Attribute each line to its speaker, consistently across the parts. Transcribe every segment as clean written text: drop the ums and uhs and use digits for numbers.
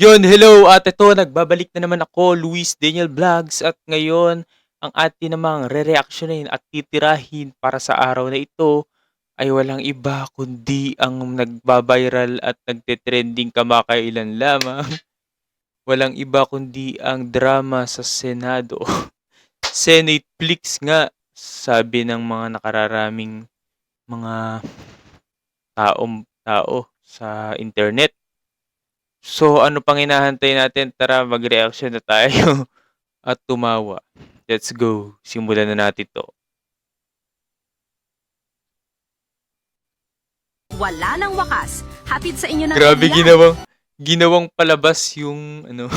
Speaker 1: Yun, hello at ito, nagbabalik na naman ako, Luis Daniel Vlogs at ngayon, ang atin namang re-reactionin at titirahin para sa araw na ito ay walang iba kundi ang nagbabiral at nagte-trending kamakailan lamang. Walang iba kundi ang drama sa Senado. Senate Flix nga, sabi ng mga nakararaming mga tao sa internet. So, ano pang hinahantay natin? Tara, mag-reaction na tayo at tumawa. Let's go. Simulan na natin to.
Speaker 2: Wala nang wakas. Hatid sa inyo ng
Speaker 1: Grabe,
Speaker 2: Elia.
Speaker 1: ginawang palabas yung ano.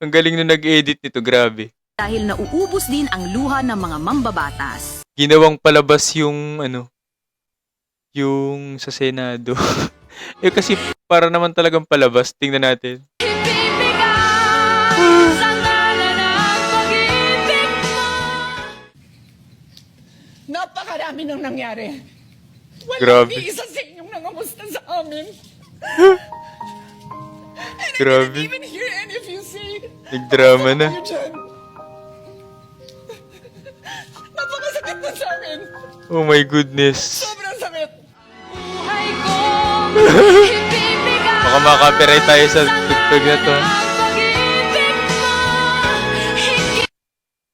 Speaker 1: Ang galing na nag-edit nito, grabe.
Speaker 2: Dahil nauubos din ang luha ng mga mambabatas.
Speaker 1: Ginawang palabas yung ano, yung sa Senado. Kasi para naman talagang palabas. Tingnan natin.
Speaker 3: Napakarami nang nangyari.
Speaker 1: Grabe.
Speaker 3: Walang isa sa inyong nangamusta sa amin. And I
Speaker 1: Grabe.
Speaker 3: didn't even hear any of you say,
Speaker 1: Nagdrama na.
Speaker 3: "Kayo dyan." Napakasakit na sa amin.
Speaker 1: Oh my goodness.
Speaker 3: Sobrang sakit.
Speaker 1: Baka makaka-copyright tayo sa tugtog na to.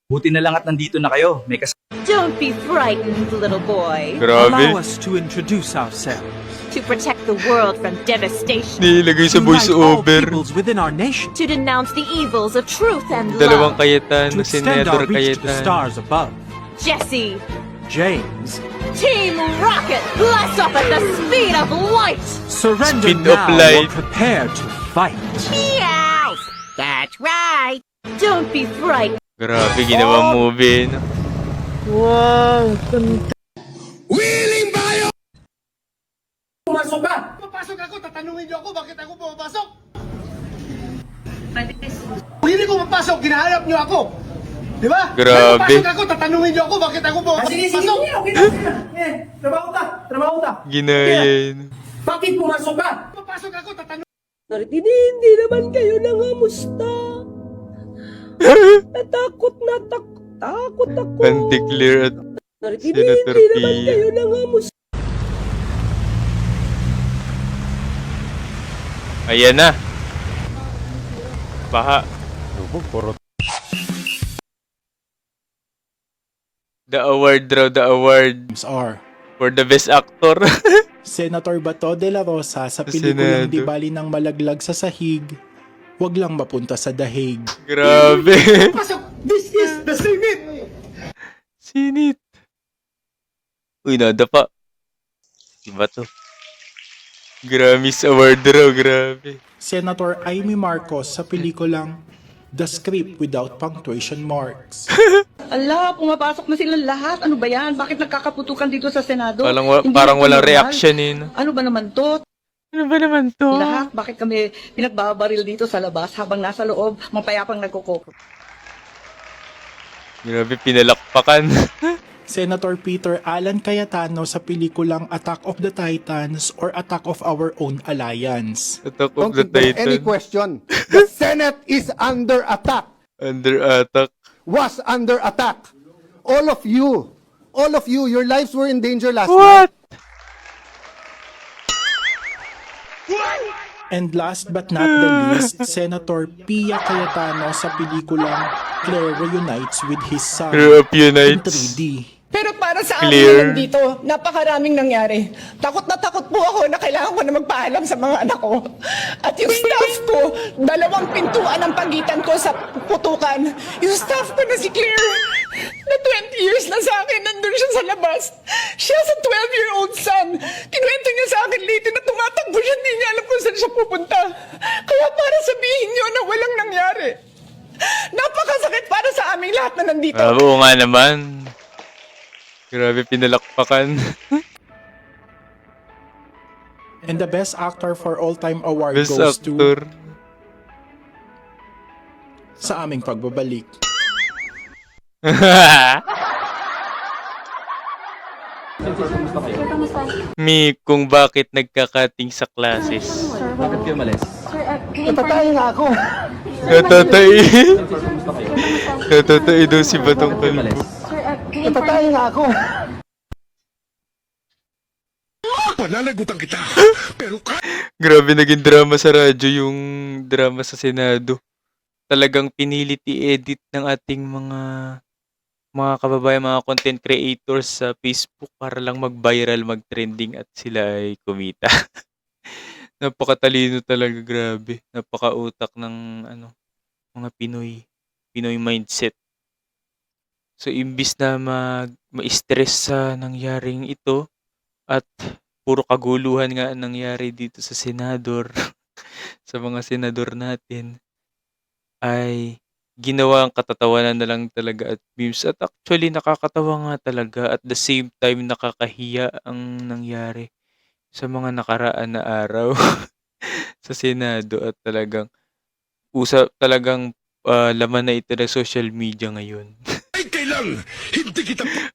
Speaker 4: Buti na lang at nandito na kayo. May
Speaker 5: Don't be frightened, little boy.
Speaker 1: Grabe.
Speaker 6: Allow us to introduce ourselves.
Speaker 5: To protect the world from devastation.
Speaker 1: Nilagay sa
Speaker 6: Unite all
Speaker 1: voice-over.
Speaker 6: peoples within our nation.
Speaker 5: To denounce the evils of truth and
Speaker 1: Dalawang
Speaker 5: love.
Speaker 1: Kayetan,
Speaker 6: To
Speaker 1: na
Speaker 6: extend
Speaker 1: Senador
Speaker 6: our reach to the
Speaker 1: Kayetan.
Speaker 6: stars above.
Speaker 5: Jesse,
Speaker 6: James,
Speaker 5: Team Rocket, blast off at the speed of light.
Speaker 6: surrender
Speaker 1: Speed of
Speaker 6: now
Speaker 1: light.
Speaker 6: or prepare to fight.
Speaker 5: Meow. That's right. Don't be frightened.
Speaker 1: Grabe, ginawang movie. No?
Speaker 3: Pumasok ka! Papasok ako, tatanungin niyo ako bakit ako pumapasok. Kung hindi ko mapasok, ginahanap niyo ako. Di ba?
Speaker 1: Grabe.
Speaker 3: Papasok ako, tatanungin niyo ako bakit ako pumapasok. Sige, okay na. Trabaho ka.
Speaker 1: Ginaya yun.
Speaker 3: Bakit pumasok ka? Papasok ako, tatanungin.
Speaker 7: Hindi naman kayo nangamusta. Natakot ako.
Speaker 1: Pandeclare at Senator
Speaker 7: Hindi naman
Speaker 1: Pia.
Speaker 7: kayo nangamusta.
Speaker 1: Ayan na. Baha. The award raw, the award
Speaker 8: are
Speaker 1: for the best actor.
Speaker 8: Senator Bato de la Rosa sa
Speaker 1: Sa
Speaker 8: pelikulang
Speaker 1: Senado.
Speaker 8: Di Bali ng Malaglag sa Sahig, wag lang mapunta sa dahig.
Speaker 1: Grabe.
Speaker 3: Pasok! This is the Senate!
Speaker 1: Sinit. Uy, nadapa. Diba to? Grammys award raw, grabe.
Speaker 8: Senator Amy Marcos sa pelikulang The Script Without Punctuation Marks.
Speaker 7: Ala, pumapasok na silang lahat. Ano ba yan? Bakit nagkakaputukan dito sa Senado? Hindi
Speaker 1: Parang
Speaker 7: na
Speaker 1: walang
Speaker 7: normal.
Speaker 1: reaction eh. No?
Speaker 7: Ano ba naman to?
Speaker 1: Ano ba naman to?
Speaker 7: Lahat, bakit kami pinagbabaril dito sa labas habang nasa loob, mapayapang nagkukoko?
Speaker 1: Grabe, pinalakpakan.
Speaker 8: Senator Peter Alan Cayetano sa pelikulang Attack of the Titans or Attack of Our Own Alliance.
Speaker 1: Attack
Speaker 9: Don't
Speaker 1: of the
Speaker 9: think there's any
Speaker 1: Titan.
Speaker 9: question. The Senate is under attack.
Speaker 1: Under attack.
Speaker 9: Was under attack. All of you, your lives were in danger last
Speaker 1: What?
Speaker 9: night.
Speaker 8: And last but not the least, Senator Pia Cayetano sa pelikulang Claire Reunites with his son
Speaker 1: Europe
Speaker 8: in
Speaker 1: Unites.
Speaker 8: 3D.
Speaker 3: Pero para sa
Speaker 1: Clear.
Speaker 3: amin nandito, napakaraming nangyari. Takot na takot po ako na kailangan ko na magpaalam sa mga anak ko. At yung staff ko, 2 pintuan ang pagitan ko sa putukan. Yung staff ko na si Claire, na 20 years na sa akin, nandun siya sa labas. Siya sa 12-year-old son. Kinuwento niya sa akin late na tumatakbo siya, hindi niya alam kung saan siya pupunta. Kaya para sabihin niyo na walang nangyari. Napakasakit para sa aming lahat na nandito.
Speaker 1: Oo nga naman. Grabe, pinalakpakan.
Speaker 8: And the Best Actor for All-Time Award
Speaker 1: Best
Speaker 8: goes to
Speaker 1: actor.
Speaker 8: sa aming pagbabalik.
Speaker 1: Mi, kung bakit nagkakating sa classes.
Speaker 4: Bakit kayo malis?
Speaker 10: Sir,
Speaker 9: Natatay nga ako.
Speaker 1: Natatay. Natatay daw si Batong Kalbo.
Speaker 9: Natatay nga ako.
Speaker 1: Grabe naging drama sa radyo yung drama sa Senado. Talagang pinilit i-edit ng ating mga kababayan, mga content creators sa Facebook para lang mag-viral, mag-trending at sila ay kumita. Napakatalino talaga, grabe. Napakautak ng mga Pinoy mindset. So imbis na ma-stress sa nangyaring ito at puro kaguluhan nga ang nangyari dito sa senador, sa mga senador natin, ay ginawa ang katatawanan na lang talaga at memes. At actually nakakatawa nga talaga, at the same time nakakahiya ang nangyari sa mga nakaraan na araw sa Senado, at talagang talagang laman na ito ng social media ngayon.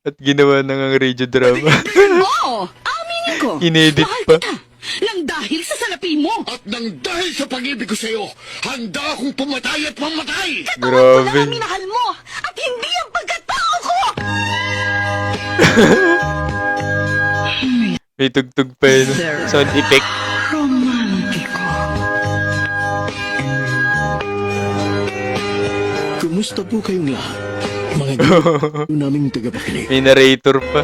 Speaker 1: At ginawa na ng radio drama.
Speaker 2: Oo, aminin ko.
Speaker 1: Inedit
Speaker 2: Mahal
Speaker 1: pa.
Speaker 2: kita. Nang dahil sa salapi mo.
Speaker 10: At nang dahil sa pag-ibig ko sa'yo, handa akong pumatay at mamatay!
Speaker 1: Grabe.
Speaker 2: Minahal mo. At hindi ang pagkatao ko.
Speaker 1: May tugtog pa yun. Sound effect.
Speaker 2: Romantiko.
Speaker 10: Kumusta po kayong lahat? Mga naming tagapakinig.
Speaker 1: May narrator pa.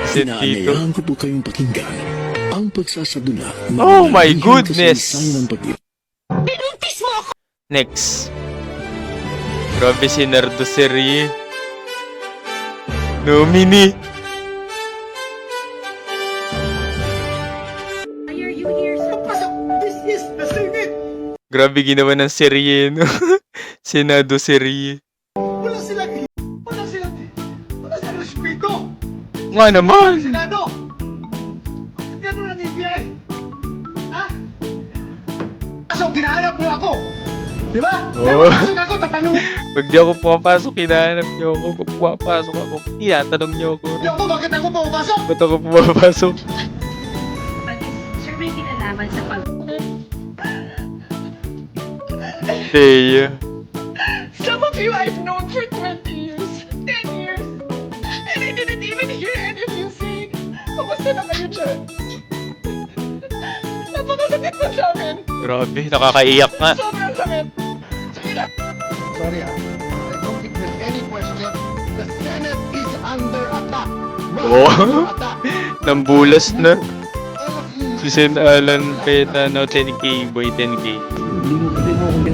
Speaker 1: Si Tito.
Speaker 10: Inaanayahan ko po kayong pakinggan ang pagsasadula.
Speaker 1: Oh my goodness!
Speaker 2: Binuntis mo ako.
Speaker 1: Next. Grabe si Nardo Serie. Nomini. Grabe ginawa ng serye, no? Senado Serie.
Speaker 9: Wala silang respeto.
Speaker 1: Nga naman.
Speaker 9: Senado! Gano'n ang NBI? Ha? Kaso, ginahanap mo ako! Di ba?
Speaker 1: Oo.
Speaker 9: Napasok ako, tatanong
Speaker 1: Pag di ako pumapasok, hinahanap niyo ako. Pag pumapasok ako, tinatanong niyo ako.
Speaker 9: ako, bakit ako pumapasok?
Speaker 1: Ba't ako pumapasok?
Speaker 5: Sir, may kinalaman sa pag...
Speaker 1: Teya.
Speaker 3: Some of you I've known for 20 years, 10 years, and I didn't even hear any of you say, kamusta na kayo dyan? Napakasakit mo sa amin.
Speaker 1: Grabe, nakakaiyak nga.
Speaker 3: Sobrang sakit.
Speaker 9: Sorry, I don't think there's any question. The Senate is under attack.
Speaker 1: Oo.
Speaker 9: Under attack.
Speaker 1: Nambulas na.
Speaker 9: All of you,
Speaker 1: Si Sen Alan Cayetano, 10K, boy 10K.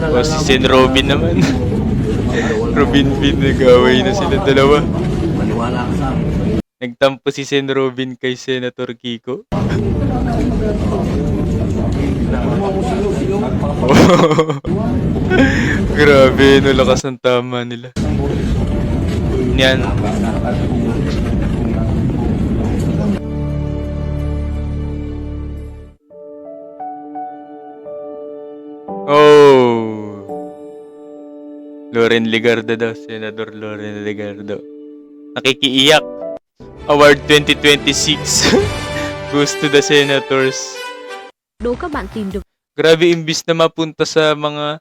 Speaker 1: O si Sen Robin naman. Robin Bin, nag-away na sila dalawa. Nagtampo si Sen Robin kay Senator Kiko. Grabe, no lakas ng tama nila. Yan. Oh. Loren Legarda daw, Senador Loren Legarda. Nakikiiyak. Award 2026 goes to the senators.
Speaker 5: Đâu các bạn tìm được
Speaker 1: Grabe, imbis na mapunta sa mga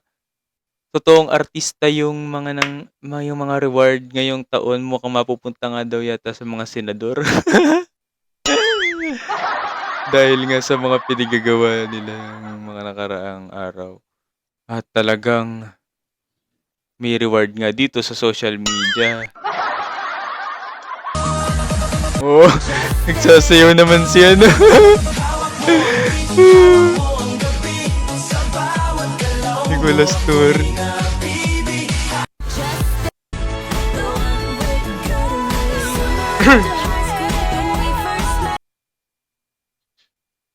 Speaker 1: totoong artista yung mga reward ngayong taon, mukhang mapupunta nga daw yata sa mga senador. Dahil nga sa mga pinigagawa nila ng mga nakaraang araw. At talagang may reward nga dito sa social media. Oh, nagsasayaw naman siya, no? Nicolas Tour.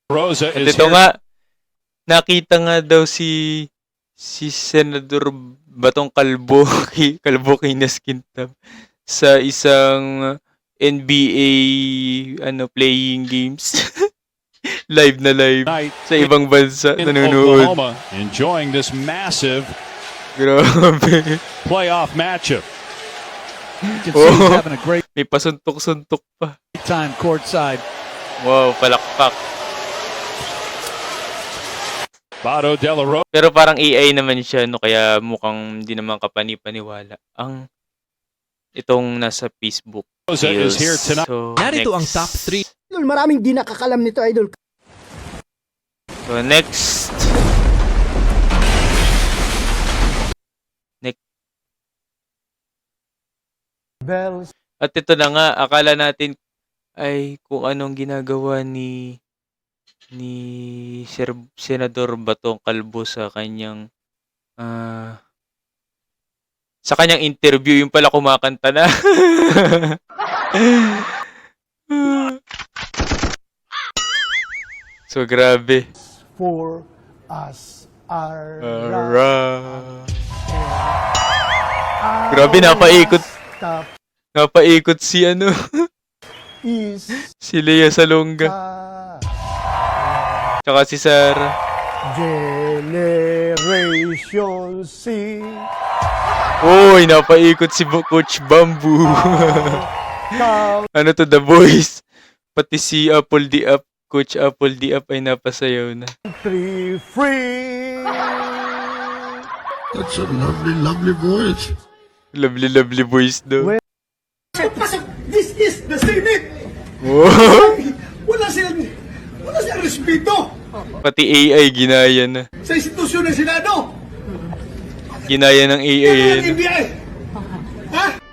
Speaker 6: Rosa
Speaker 1: At ito nga, nakita nga daw si Senador Batong Kalbo, Kalbo Kinas Quintab sa isang NBA playing games. Live na live sa ibang bansa
Speaker 6: in
Speaker 1: nanonood.
Speaker 6: Oklahoma, enjoying this massive
Speaker 1: Grabe.
Speaker 6: playoff matchup.
Speaker 1: Oh,
Speaker 6: Having a great
Speaker 1: may pasuntok-suntok pa.
Speaker 6: time courtside.
Speaker 1: Wow, palakpak.
Speaker 6: Vado Della Rosa.
Speaker 1: Pero parang AI naman siya, no? Kaya mukhang hindi naman kapani-paniwala ang itong nasa Facebook.
Speaker 6: Is here tonight.
Speaker 1: So,
Speaker 11: Narito ang
Speaker 1: next.
Speaker 11: top 3.
Speaker 5: Idol, maraming di nakakalam nito, Idol.
Speaker 1: So, next. At ito na nga, akala natin ay kung anong ginagawa ni Senador Batong Calvo sa kanyang interview, yung pala kumakanta na. So grabe.
Speaker 9: For us are
Speaker 1: Grabe, napaikot si
Speaker 9: is
Speaker 1: si Lea Salonga. Tsaka si Sarah.
Speaker 9: Generation C.
Speaker 1: Uy, napaikot si Coach Bamboo. Ano to, The Voice? Pati si Apple D Up, Coach Apple D Up ay napasayaw na.
Speaker 9: Free.
Speaker 10: That's a lovely, lovely voice.
Speaker 1: Lovely, lovely voice daw.
Speaker 9: This is the Senate.
Speaker 1: Wow.
Speaker 9: Wala silang respeto
Speaker 1: Pati AI ginaya na.
Speaker 9: sa institusyon ng Senado.
Speaker 1: Ginaya ng AI yan.
Speaker 9: NBI.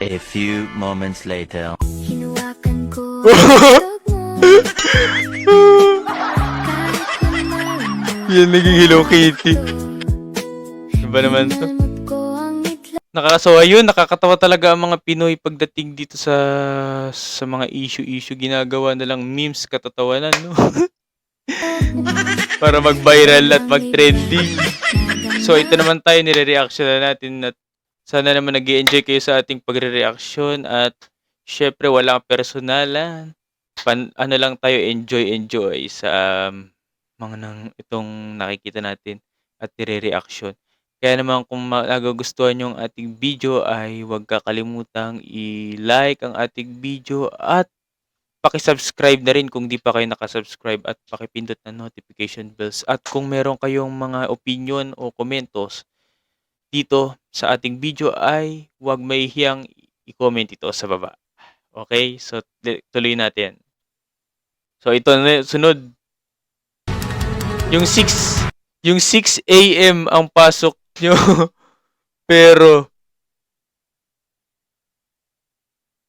Speaker 11: A few moments later.
Speaker 1: Yan naging Hello Kitty. Diba naman to? So ayun, nakakatawa talaga ang mga Pinoy pagdating dito sa mga issue ginagawa na lang memes, katatawanan, no? Para mag-viral at mag-trending. So ito naman tayo, nire-reaction na natin at sana naman nag-i-enjoy kayo sa ating pagre-reaction at syempre walang personalan. Ano lang tayo, enjoy sa mga itong nakikita natin at nire-reaction. Kaya naman kung nagugustuhan yung ating video ay huwag kakalimutang i-like ang ating video at paki-subscribe na rin kung di pa kayo nakasubscribe at pakipindot na notification bells. At kung meron kayong mga opinion o komentos dito sa ating video ay huwag mahihiyang i-comment ito sa baba. Okay? So tuloy natin. So ito na sunod. Yung 6 AM ang pasok nyo. Pero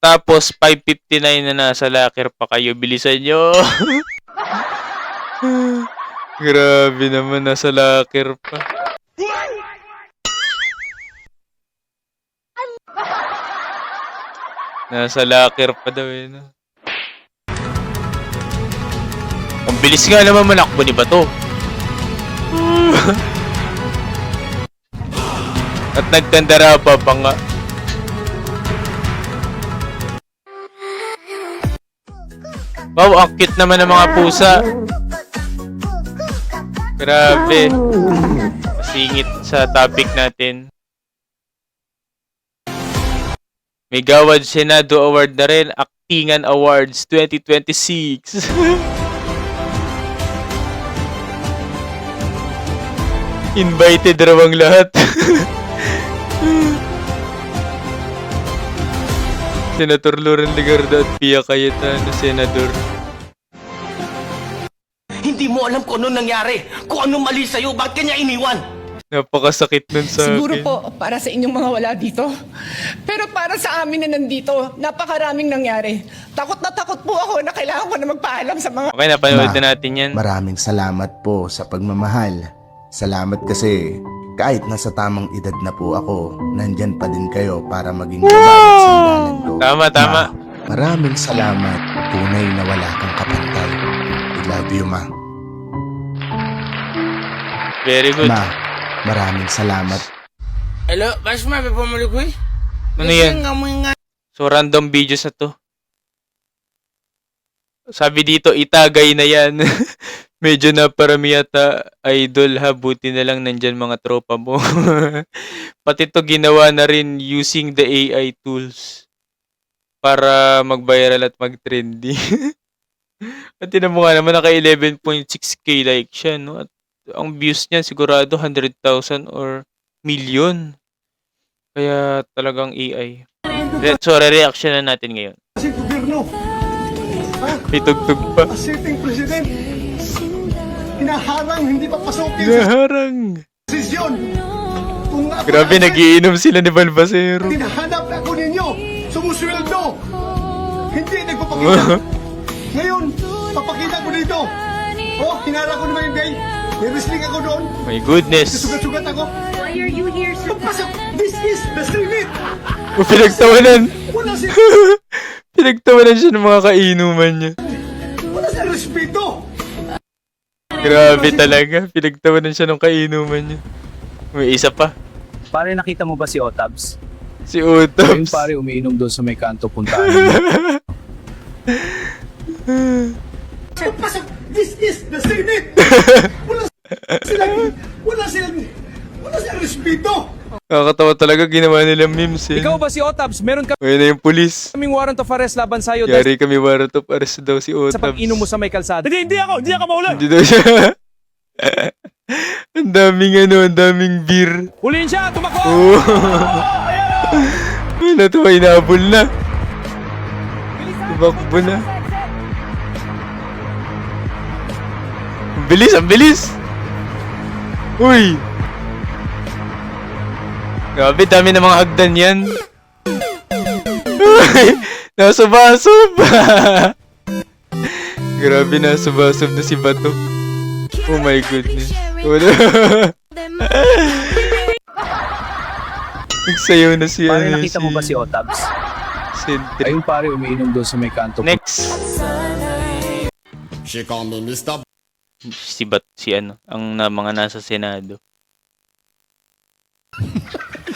Speaker 1: tapos 5:59 na nasa locker pa kayo. Bilisan nyo. Grabe naman, nasa locker pa. Nasa locker pa daw no? Ang bilis nga naman manakbo ni Bato. At nagkandara pa nga. Wow, ang cute naman ng mga pusa. Grabe. Singit sa topic natin. May Gawad Senado Award na rin. Actingan Awards 2026. Invited raw ang lahat. Senator Loren Legarda at Pia Cayetano, Senador.
Speaker 11: Hindi mo alam kung ano nangyari. Kung ano mali sa'yo, bakit kanya iniwan?
Speaker 1: Napakasakit nun sa
Speaker 3: Siguro
Speaker 1: akin.
Speaker 3: po para sa inyong mga wala dito. Pero para sa amin na nandito, napakaraming nangyari. Takot na takot po ako na kailangan ko na magpaalam sa mga...
Speaker 1: Okay, napanood na natin yan.
Speaker 12: Maraming salamat po sa pagmamahal. Salamat kasi kahit nasa tamang edad na po ako, nandyan pa din kayo para maging gabay at sandalan ko.
Speaker 1: Tama.
Speaker 12: Ma, maraming salamat. Tunay na wala kang kapantay. I love you, Ma.
Speaker 1: Very good.
Speaker 12: Ma, maraming salamat.
Speaker 11: Hello, bas ma, pumuli ko eh.
Speaker 1: Ano yan? So, random videos na to. Sabi dito, itagay na yan. Medyo na parami yata, idol ha. Buti na lang nandyan mga tropa mo. Pati to ginawa na rin using the AI tools para mag-viral at mag-trendy. At tinan mo nga naman, naka 11.6k like siya, no? At ang views niya sigurado 100,000 or million. Kaya talagang AI. So, re-reaction na natin ngayon.
Speaker 9: Kasi gobyerno,
Speaker 1: May tugtog pa.
Speaker 9: sitting president, hinaharang, hindi papasokin sa
Speaker 1: Naharang.
Speaker 9: desisyon. Kung ako
Speaker 1: Grabe, nagiinom sila ni Balbasero.
Speaker 9: hinahanap ako ninyo, sumusweldo. Hindi nagpapakita. Ngayon, papakita ko dito. Oh, hinara ko naman yung day. May wrestling ako doon.
Speaker 1: My goodness.
Speaker 9: Sugat-sugat ako. Why are you here, sir? This is the Senate.
Speaker 1: Pinagtawanan.
Speaker 9: Wala si
Speaker 1: Pinagtawanan siya ng mga kainuman niya.
Speaker 9: wala si respeto.
Speaker 1: Grabe talaga. Pinagtawanan siya ng kainuman niya. May isa pa.
Speaker 4: Pare, nakita mo ba si Otabs?
Speaker 1: Si Utops.
Speaker 4: Pare, umiinom doon sa may kanto puntaan.
Speaker 9: Pasok. This is the Senate. Wala silang respeto.
Speaker 1: Nakakatawa talaga ginawa nilang memes eh.
Speaker 4: Ikaw ba si Otabs? Meron
Speaker 1: Ngayon na yung pulis.
Speaker 4: kaming warrant of arrest laban sa'yo
Speaker 1: Yari kami warrant of arrest daw si Utops.
Speaker 4: sa pag-inom mo sa may kalsada.
Speaker 6: Hindi ako maulan.
Speaker 1: Hindi daw siya. Ang daming beer.
Speaker 4: Huliin siya! Tumakbo!
Speaker 1: Oh. Ano to, hinabol na. Tumakbo na. Ang bilis! Uy! Grabe, dami ng mga hagdan yan. Uy! Nasubasob! Grabe, nasubasob na si Bato. Oh my goodness. Nagsayaw na si
Speaker 4: Pare, nakita mo ba si Otabs?
Speaker 1: Sentry.
Speaker 4: Ayun pare, umiinom doon sa may kanto.
Speaker 1: Next.
Speaker 10: She call me Mr.
Speaker 1: Ang mga nasa Senado.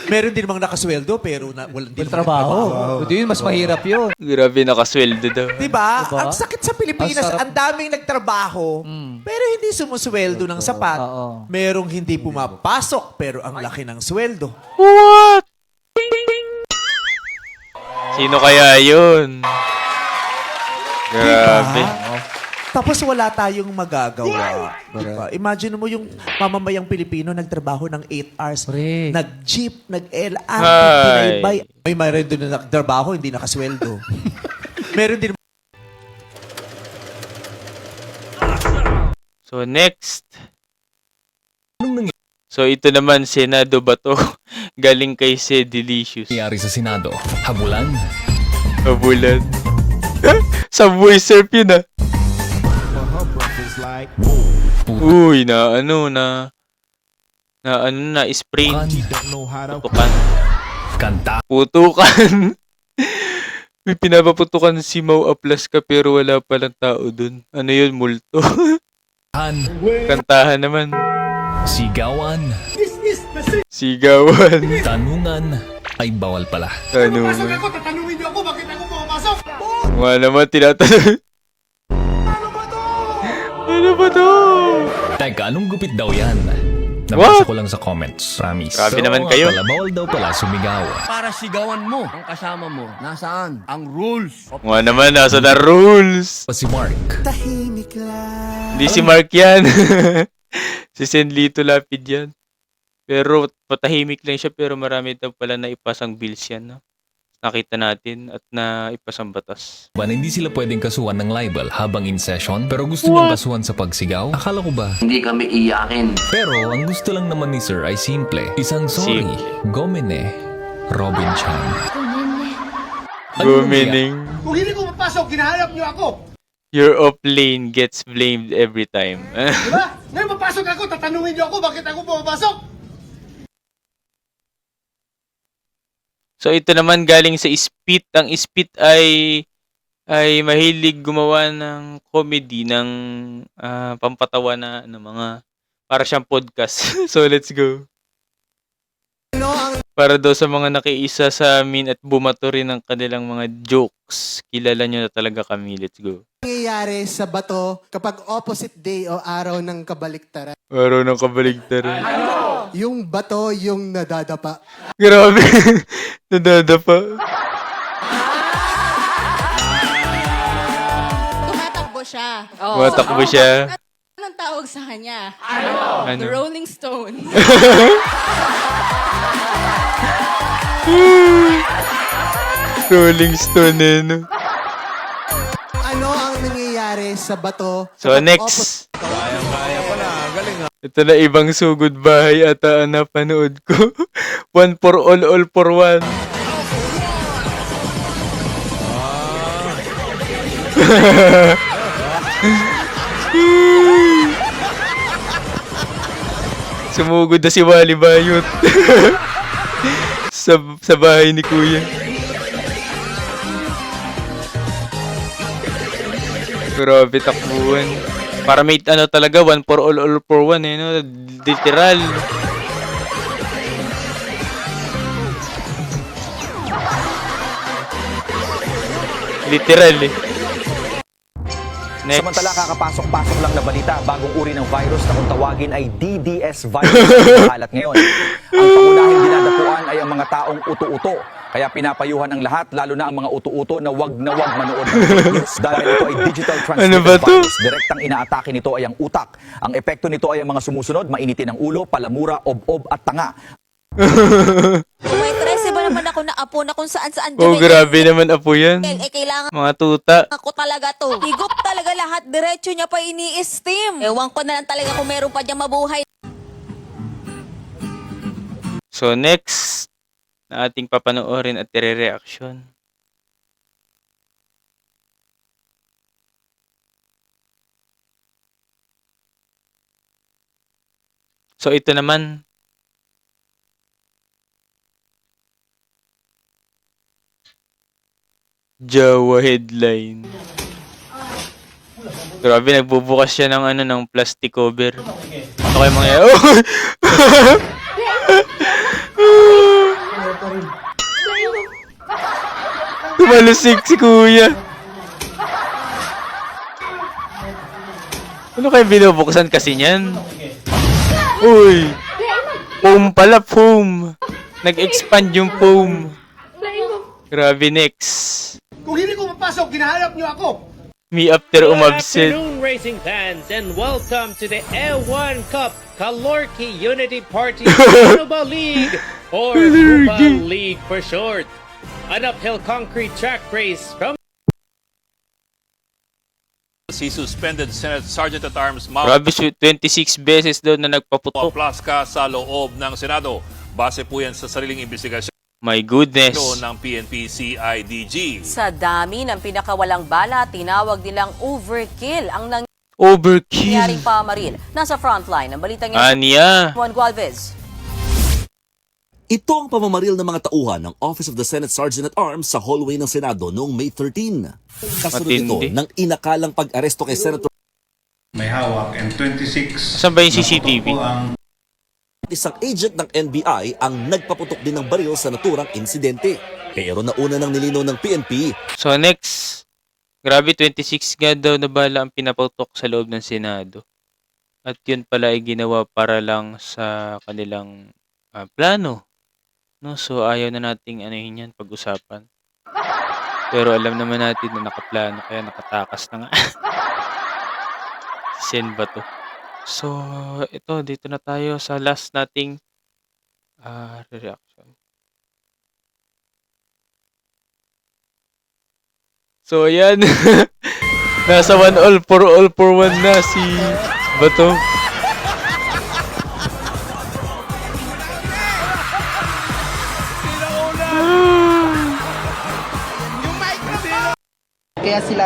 Speaker 11: Meron din mga nakasweldo pero walang din
Speaker 13: Trabaho. Hindi yun, mas mahirap yun.
Speaker 1: Grabe, nakasweldo daw.
Speaker 11: Diba? Ang sakit sa Pilipinas,
Speaker 13: Ang sarap.
Speaker 11: ang daming nagtrabaho, pero hindi sumusweldo ng sapat.
Speaker 13: Oo.
Speaker 11: Merong hindi pumapasok, pero ang laki ng sweldo.
Speaker 1: What? Sino kaya yun? Grabe.
Speaker 11: Tapos wala tayong magagawa. Diba? Imagine mo yung mamamayang Pilipino nagtrabaho ng 8 hours.
Speaker 13: Correct.
Speaker 11: Nag-jeep, nag-LRT,
Speaker 1: Ay.
Speaker 11: binaybay. May mayroon doon na nagtrabaho, hindi nakasweldo. Meron din.
Speaker 1: So, next. So, ito naman, Senado ba to? Galing kay Se Delicious.
Speaker 6: Nangyari sa Senado. Habulan.
Speaker 1: Kabulan. Subway surf yun ah. Uy, spray. Putukan.
Speaker 6: Kanta.
Speaker 1: Putukan. May pinapaputukan si Mau Aplas ka pero wala palang tao dun. Ano yun, multo? Kantahan naman.
Speaker 6: Sigawan.
Speaker 1: Sigawan.
Speaker 6: Tanungan ay bawal pala.
Speaker 1: Tanungan.
Speaker 9: Tatanungin niyo ako, bakit ako pumapasok?
Speaker 1: Mga naman, tinatanong. Ano ba to?
Speaker 6: Teka, anong gupit daw yan? Nabasa ko lang sa comments. Promise.
Speaker 1: Grabe naman kayo.
Speaker 6: Bawal daw pala sumigaw.
Speaker 5: Para sigawan mo ang kasama mo. Nasaan? Ang rules.
Speaker 1: Mga naman, nasa the rules.
Speaker 6: Pa si Mark.
Speaker 1: Hindi si Mark yan. Si Senlito Lapid yan. Pero patahimik lang siya pero marami daw pala na ipasang bills yan. No? Nakita natin at na ipasang batas.
Speaker 6: Ba hindi sila pwedeng kasuhan ng libel habang in session pero gusto niyang kasuhan sa pagsigaw? Akala ko ba?
Speaker 5: Hindi kami iyakin.
Speaker 6: Pero ang gusto lang naman ni Sir ay simple. Isang sorry. Gomene. Robin Chan.
Speaker 1: Gumining.
Speaker 9: Kung hindi ko papasok, ginahanap niyo ako.
Speaker 1: Your off lane gets blamed every time.
Speaker 9: Diba? Ngayon papasok ako, tatanungin niyo ako, bakit ako pumapasok?
Speaker 1: So ito naman galing sa Spit. Ang Spit ay mahilig gumawa ng comedy ng pampatawa na mga para siyang podcast. So let's go. Para daw sa mga nakiisa sa amin at bumato rin ng kanilang mga jokes. Kilala nyo na talaga kami. Let's go.
Speaker 13: Nangyayari sa bato kapag opposite day o araw ng kabaliktaran.
Speaker 1: Araw ng kabaligtaran.
Speaker 13: Yung bato yung nadadapa.
Speaker 1: Grabe. Nadadapa.
Speaker 3: Tumatakbo siya.
Speaker 1: Matakbo siya.
Speaker 3: Ano
Speaker 5: ang tawag sa kanya?
Speaker 1: Ano?
Speaker 5: The Rolling Stone.
Speaker 1: Rolling Stone eh, no?
Speaker 13: Ano ang nangyayari sa bato?
Speaker 1: So next. Ito na ibang sugod bahay ata ang napanood ko. One for all for one. Sumugod na si Wally Bayot. sa bahay ni Kuya. Grabe takbuhan. Para may ano talaga, one for all for one eh, no? Literal. Literal eh. Next.
Speaker 14: Samantala, kakapasok-pasok lang na balita, bagong uri ng virus na kung tawagin ay DDS virus ang halat ngayon. Ang pangunahing dinadapuan ay ang mga taong uto-uto. Kaya pinapayuhan ang lahat, lalo na ang mga uto-uto na wag manood ng fake news. Dahil ito ay digital transmitted virus. Direktang inaatake nito ay ang utak. Ang epekto nito ay ang mga sumusunod, mainitin ang ulo, palamura, ob-ob at tanga.
Speaker 5: May trese ba naman ako na apo na kung saan-saan
Speaker 1: Oh, grabe naman apo yan.
Speaker 5: kailangan
Speaker 1: Mga tuta.
Speaker 5: ako talaga to. Higop talaga lahat, diretso niya pa ini-steam. Ewan ko na lang talaga kung meron pa diyang mabuhay.
Speaker 1: So next na ating papanoorin at i-reaction. So ito naman. Jawa headline. Grabe, nagbubukas siya ng ano, ng plastic cover. Ano kayo mga Tumalusik si Kuya. Ano kayo binubuksan kasi niyan? Uy! Foam pala, foam. Nag-expand yung foam. Grabe, next.
Speaker 9: Kung hindi ko mapasok, ginahanap niyo ako.
Speaker 1: Me after umabsent.
Speaker 15: Good afternoon, racing fans, and welcome to the L1 Cup Calorkey Unity Party Snowball League, or Snowball League for short. An uphill concrete track race from
Speaker 16: Si suspended Senate Sergeant at Arms Mao
Speaker 1: Grabe, 26 beses daw na nagpaputok.
Speaker 16: Plaska sa loob ng Senado. Base po yan sa sariling investigasyon
Speaker 1: My goodness.
Speaker 16: ng PNP-CIDG.
Speaker 5: Sa dami ng pinakawalang bala, tinawag nilang overkill ang
Speaker 1: Overkill.
Speaker 5: nangyaring pamaril. Nasa frontline ng balitang yan.
Speaker 1: Anya.
Speaker 5: Juan Gualvez.
Speaker 17: Ito ang pamamaril ng mga tauhan ng Office of the Senate Sergeant at Arms sa hallway ng Senado noong May 13. Kasunod ito
Speaker 1: Matindi.
Speaker 17: ng inakalang pag-aresto kay Senator
Speaker 18: May hawak and 26.
Speaker 1: Saan ba yung CCTV?
Speaker 17: isang agent ng NBI ang nagpaputok din ng baril sa naturang insidente. Pero nauna ng nilinaw ng PNP.
Speaker 1: So next, grabe 26 nga daw na bala ang pinaputok sa loob ng Senado. At yun pala ay ginawa para lang sa kanilang plano. No, so ayaw na nating anuhin yan, pag-usapan. Pero alam naman natin na nakaplano, kaya nakatakas na nga. Sen ba to? So, ito, dito na tayo sa last nating reaction. So, ayan. Nasa all for one na si Bato.
Speaker 3: Kaya sila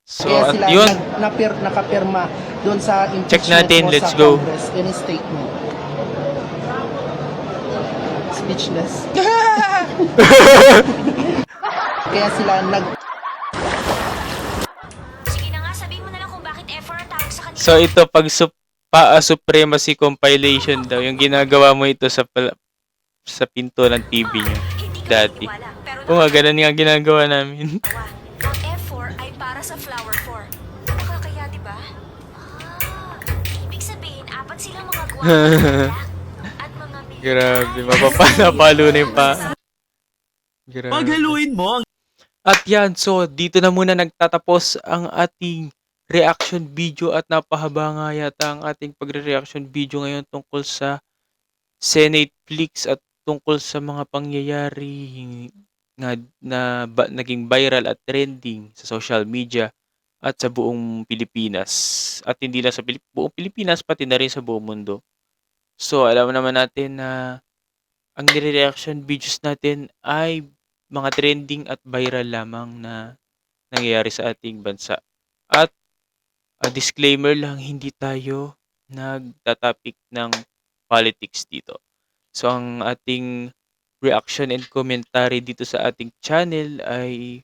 Speaker 1: So, at yun.
Speaker 3: nakapirma doon sa impeachment
Speaker 1: Check natin,
Speaker 3: mo
Speaker 1: let's
Speaker 3: sa
Speaker 1: go.
Speaker 3: Congress. Any statement. Speechless. Kaya sila
Speaker 5: Sige na nga, sabihin mo na lang kung bakit effort ang tawag sa kanila.
Speaker 1: So, ito, pag supremacy compilation daw, yung ginagawa mo ito sa pinto ng TV nyo. Dati. Oo nga, ganun nga ginagawa namin.
Speaker 5: Ang F4 ay para sa flower 4. Nakakaya, di ba? Ibig sabihin, apat silang mga guwapa at mga
Speaker 1: Grabe, mapapalo na yung pa. Grabe.
Speaker 14: Paghaluin mo ang
Speaker 1: At yan, so dito na muna nagtatapos ang ating reaction video at napahaba nga yata ang ating pagre-reaction video ngayon tungkol sa Senate Flix at tungkol sa mga pangyayari nga naging viral at trending sa social media at sa buong Pilipinas. At hindi lang sa buong Pilipinas, pati na rin sa buong mundo. So, alam naman natin na ang nire-reaction videos natin ay mga trending at viral lamang na nangyayari sa ating bansa. At disclaimer lang, hindi tayo nagtatapik ng politics dito. So, ang ating reaction and commentary dito sa ating channel ay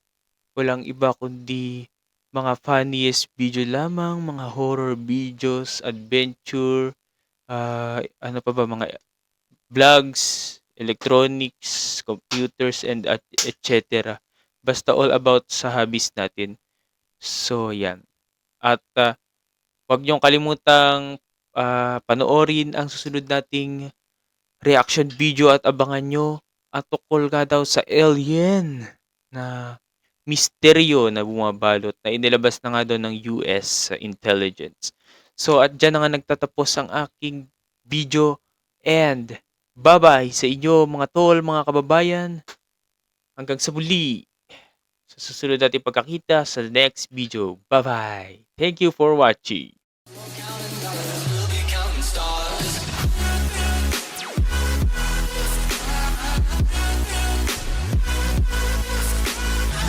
Speaker 1: walang iba kundi mga funniest video lamang, mga horror videos, adventure, ano pa ba, mga vlogs, electronics, computers, and etc. Basta all about sa hobbies natin. So, yan. At huwag niyong kalimutang panoorin ang susunod nating reaction video at abangan nyo at tukol nga daw sa alien na misteryo na bumabalot na inilabas na nga daw ng US intelligence. So at dyan na nga nagtatapos ang aking video and bye-bye sa inyo mga tol, mga kababayan. Hanggang sa muli. Sa susunod natin pagkakita sa next video. Bye-bye. Thank you for watching.